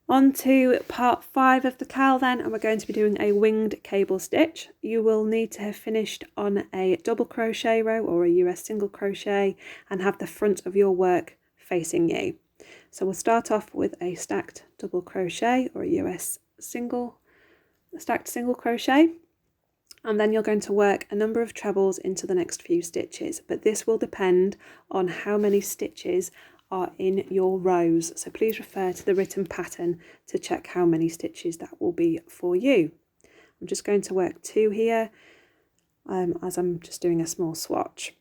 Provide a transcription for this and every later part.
On to part 5 of the cowl then, and we're going to be doing a winged cable stitch. You will need to have finished on a double crochet row or a US single crochet and have the front of your work facing you. So we'll start off with a stacked double crochet or a US stacked single crochet, and then you're going to work a number of trebles into the next few stitches, but this will depend on how many stitches are in your rows, so please refer to the written pattern to check how many stitches that will be for you. I'm just going to work 2 here as I'm just doing a small swatch.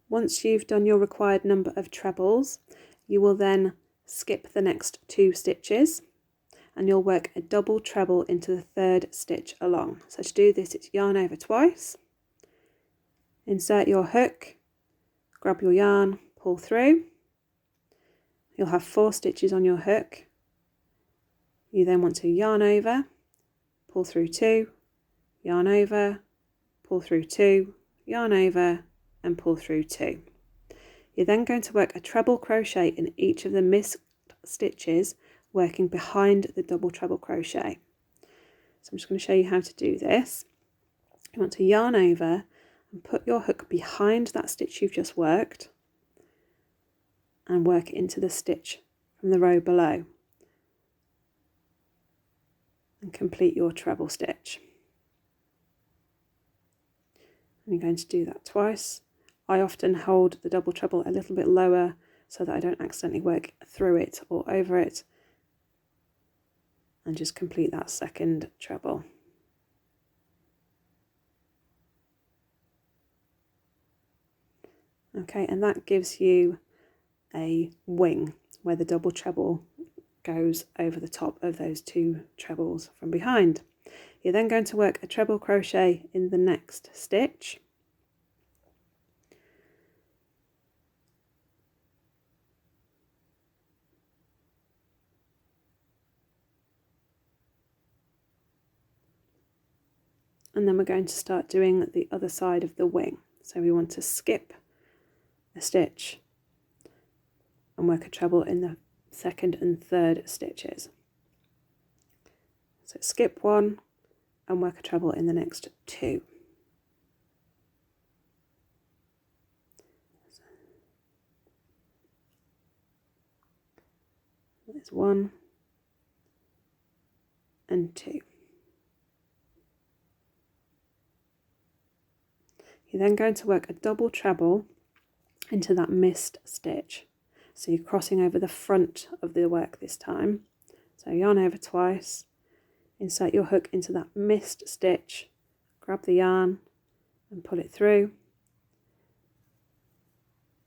Once you've done your required number of trebles, you will then skip the next 2 stitches and you'll work a double treble into the 3rd stitch along. So to do this, it's yarn over twice, insert your hook, grab your yarn, pull through. You'll have 4 stitches on your hook. You then want to yarn over, pull through 2, yarn over, pull through 2, yarn over, and pull through 2. You're then going to work a treble crochet in each of the missed stitches, working behind the double treble crochet. So I'm just going to show you how to do this. You want to yarn over and put your hook behind that stitch you've just worked and work into the stitch from the row below and complete your treble stitch. And you're going to do that twice. I often hold the double treble a little bit lower so that I don't accidentally work through it or over it, and just complete that 2nd treble. Okay, and that gives you a wing where the double treble goes over the top of those 2 trebles from behind. You're then going to work a treble crochet in the next stitch. And then we're going to start doing the other side of the wing. So we want to skip a stitch and work a treble in the 2nd and 3rd stitches. So skip 1 and work a treble in the next 2. There's 1 and 2. You're then going to work a double treble into that missed stitch. So you're crossing over the front of the work this time. So yarn over twice, insert your hook into that missed stitch, grab the yarn and pull it through.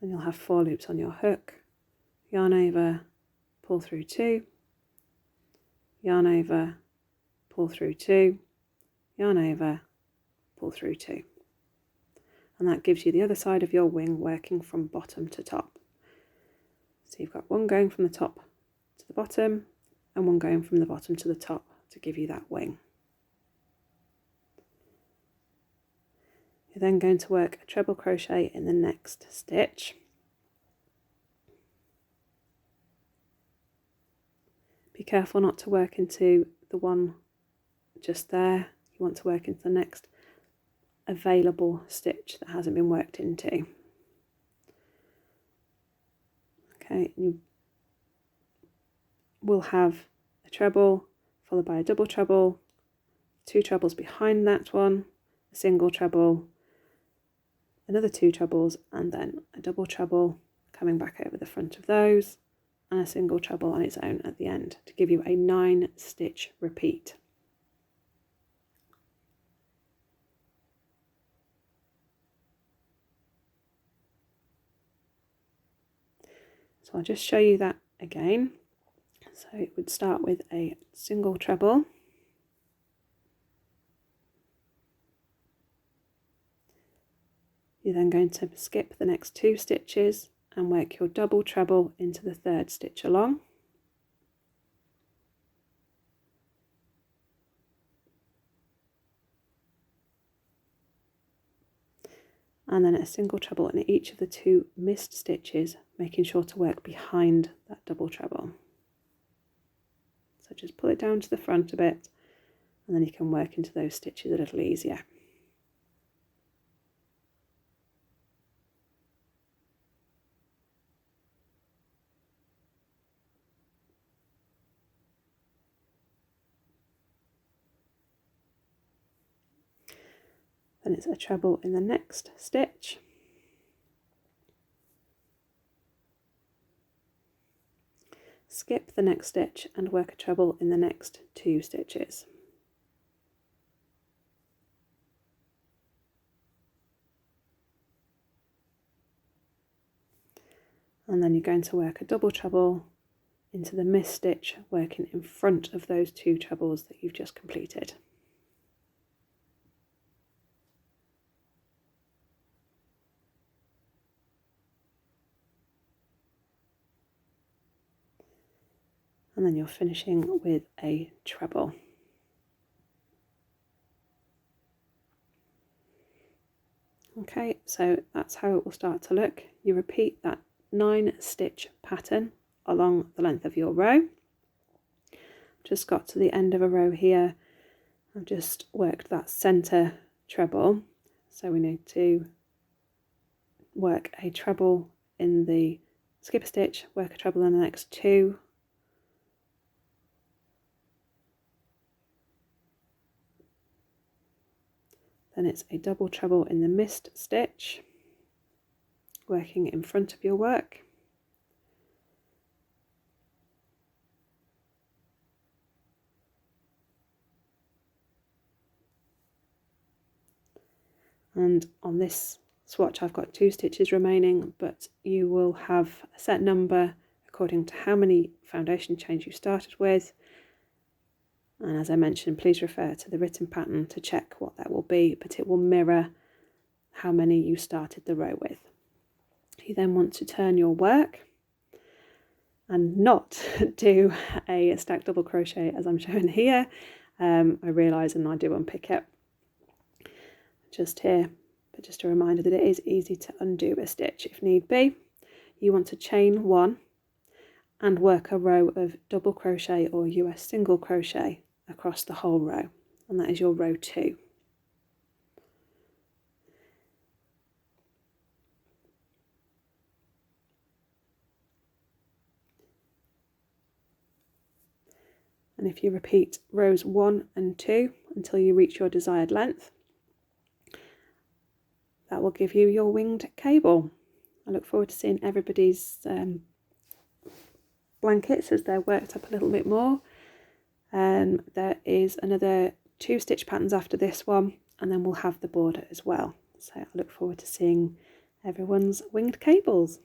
Then you'll have 4 loops on your hook, yarn over, pull through 2, yarn over, pull through 2, yarn over, pull through 2. And that gives you the other side of your wing working from bottom to top. So you've got one going from the top to the bottom and one going from the bottom to the top to give you that wing. You're then going to work a treble crochet in the next stitch. Be careful not to work into the one just there. You want to work into the next available stitch that hasn't been worked into. Okay, you will have a treble followed by a double treble, 2 trebles behind that one, a single treble, another 2 trebles, and then a double treble coming back over the front of those, and a single treble on its own at the end to give you a 9 stitch repeat. So I'll just show you that again. So it would start with a single treble, you're then going to skip the next 2 stitches and work your double treble into the 3rd stitch along. and then a single treble in each of the 2 missed stitches, making sure to work behind that double treble. So just pull it down to the front a bit, and then you can work into those stitches a little easier. Then it's a treble in the next stitch. Skip the next stitch and work a treble in the next 2 stitches. And then you're going to work a double treble into the missed stitch, working in front of those 2 trebles that you've just completed. And then you're finishing with a treble. Okay, so that's how it will start to look. You repeat that 9 stitch pattern along the length of your row. Just got to the end of a row here. I've just worked that center treble, so we need to work a treble in the skip a stitch, work a treble in the next 2, then it's a double treble in the missed stitch, working in front of your work, and on this swatch I've got 2 stitches remaining, but you will have a set number according to how many foundation chains you started with. And as I mentioned, please refer to the written pattern to check what that will be, but it will mirror how many you started the row with. You then want to turn your work and not do a stacked double crochet as I'm showing here. I realise, and I do unpick it just here, but just a reminder that it is easy to undo a stitch if need be. You want to chain 1 and work a row of double crochet or US single crochet across the whole row, and that is your row 2. And if you repeat rows 1 and 2 until you reach your desired length, that will give you your winged cable. I look forward to seeing everybody's blankets as they're worked up a little bit more. There is another 2 stitch patterns after this one, and then we'll have the border as well. So I look forward to seeing everyone's winged cables.